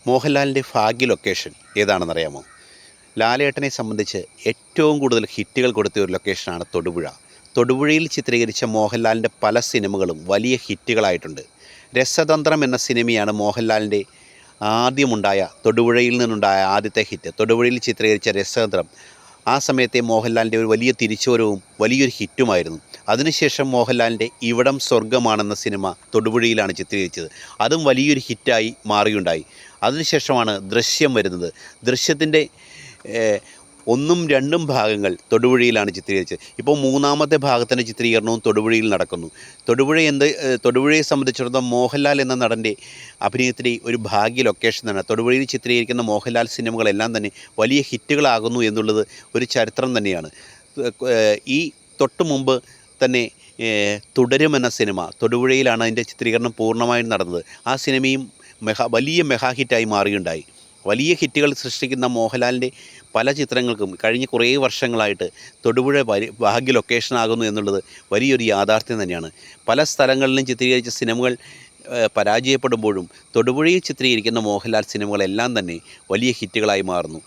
മോഹൻലാലിൻ്റെ ഭാഗ്യ ലൊക്കേഷൻ ഏതാണെന്നറിയാമോ? ലാലേട്ടനെ സംബന്ധിച്ച് ഏറ്റവും കൂടുതൽ ഹിറ്റുകൾ കൊടുത്ത ഒരു ലൊക്കേഷനാണ് തൊടുപുഴ. തൊടുപുഴയിൽ ചിത്രീകരിച്ച മോഹൻലാലിൻ്റെ പല സിനിമകളും വലിയ ഹിറ്റുകളായിട്ടുണ്ട്. രസതന്ത്രം എന്ന സിനിമയാണ് മോഹൻലാലിൻ്റെ തൊടുപുഴയിൽ നിന്നുണ്ടായ ആദ്യത്തെ ഹിറ്റ്. തൊടുപുഴയിൽ ചിത്രീകരിച്ച രസതന്ത്രം ആ സമയത്തെ മോഹൻലാലിൻ്റെ ഒരു വലിയ തിരിച്ചുവരവും വലിയൊരു ഹിറ്റുമായിരുന്നു. അതിനുശേഷം മോഹൻലാലിൻ്റെ ഇവിടം സ്വർഗ്ഗമാണെന്ന സിനിമ തൊടുപുഴയിലാണ് ചിത്രീകരിച്ചത്. അതും വലിയൊരു ഹിറ്റായി മാറിയുണ്ടായി. അതിനുശേഷമാണ് ദൃശ്യം വരുന്നത്. ദൃശ്യത്തിൻ്റെ ഒന്നും രണ്ടും ഭാഗങ്ങൾ തൊടുപുഴയിലാണ് ചിത്രീകരിച്ചത്. ഇപ്പോൾ മൂന്നാമത്തെ ഭാഗത്തിൻ്റെ ചിത്രീകരണവും തൊടുപുഴയിൽ നടക്കുന്നു. തൊടുപുഴയെ സംബന്ധിച്ചിടത്തോളം മോഹൻലാൽ എന്ന നടൻ്റെ അഭിനയത്തിൻ്റെ ഒരു ഭാഗ്യ ലൊക്കേഷനാണ്. തൊടുപുഴയിൽ ചിത്രീകരിക്കുന്ന മോഹൻലാൽ സിനിമകളെല്ലാം തന്നെ വലിയ ഹിറ്റുകളാകുന്നു എന്നുള്ളത് ഒരു ചരിത്രം തന്നെയാണ്. ഈ തൊട്ട് മുമ്പ് തന്നെ തുടരും സിനിമ തൊടുപുഴയിലാണ് അതിൻ്റെ ചിത്രീകരണം പൂർണ്ണമായും നടന്നത്. ആ സിനിമയും വലിയ മെഗാ ഹിറ്റായി മാറിയുണ്ടായി. വലിയ ഹിറ്റുകൾ സൃഷ്ടിക്കുന്ന മോഹൻലാലിൻ്റെ പല ചിത്രങ്ങൾക്കും കഴിഞ്ഞ കുറേ വർഷങ്ങളായിട്ട് തൊടുപുഴ ഭാഗ്യ ലൊക്കേഷനാകുന്നു എന്നുള്ളത് വലിയൊരു യാഥാർത്ഥ്യം തന്നെയാണ്. പല സ്ഥലങ്ങളിലും ചിത്രീകരിച്ച സിനിമകൾ പരാജയപ്പെടുമ്പോഴും തൊടുപുഴയിൽ ചിത്രീകരിക്കുന്ന മോഹൻലാൽ സിനിമകളെല്ലാം തന്നെ വലിയ ഹിറ്റുകളായി മാറുന്നു.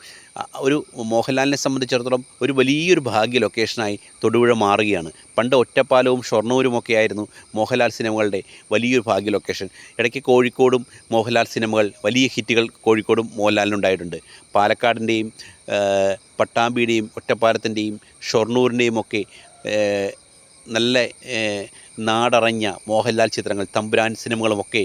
ഒരു മോഹൻലാലിനെ സംബന്ധിച്ചിടത്തോളം ഒരു വലിയൊരു ഭാഗ്യ ലൊക്കേഷനായി തൊടുപുഴ മാറുകയാണ്. പണ്ട് ഒറ്റപ്പാലവും ഷൊർണൂരുമൊക്കെ ആയിരുന്നു മോഹൻലാൽ സിനിമകളുടെ വലിയൊരു ഭാഗ്യ ലൊക്കേഷൻ. ഇടയ്ക്ക് കോഴിക്കോടും മോഹൻലാൽ സിനിമകൾ വലിയ ഹിറ്റുകൾ കോഴിക്കോടും മോഹൻലാലിനുണ്ടായിട്ടുണ്ട്. പാലക്കാടിൻ്റെയും പട്ടാമ്പിയുടെയും ഒറ്റപ്പാലത്തിൻ്റെയും ഷൊർണൂരിൻ്റെയും ഒക്കെ നല്ല നാടറിഞ്ഞ മോഹൻലാൽ ചിത്രങ്ങൾ, തമ്പുരാൻ സിനിമകളുമൊക്കെ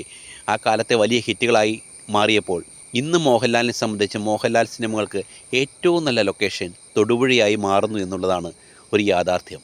ആ കാലത്തെ വലിയ ഹിറ്റുകളായി മാറിയപ്പോൾ ഇന്ന് മോഹൻലാലിനെ സംബന്ധിച്ച് മോഹൻലാൽ സിനിമകൾക്ക് ഏറ്റവും നല്ല ലൊക്കേഷൻ തൊടുപുഴയായി മാറുന്നു എന്നുള്ളതാണ് ഒരു യാഥാർത്ഥ്യം.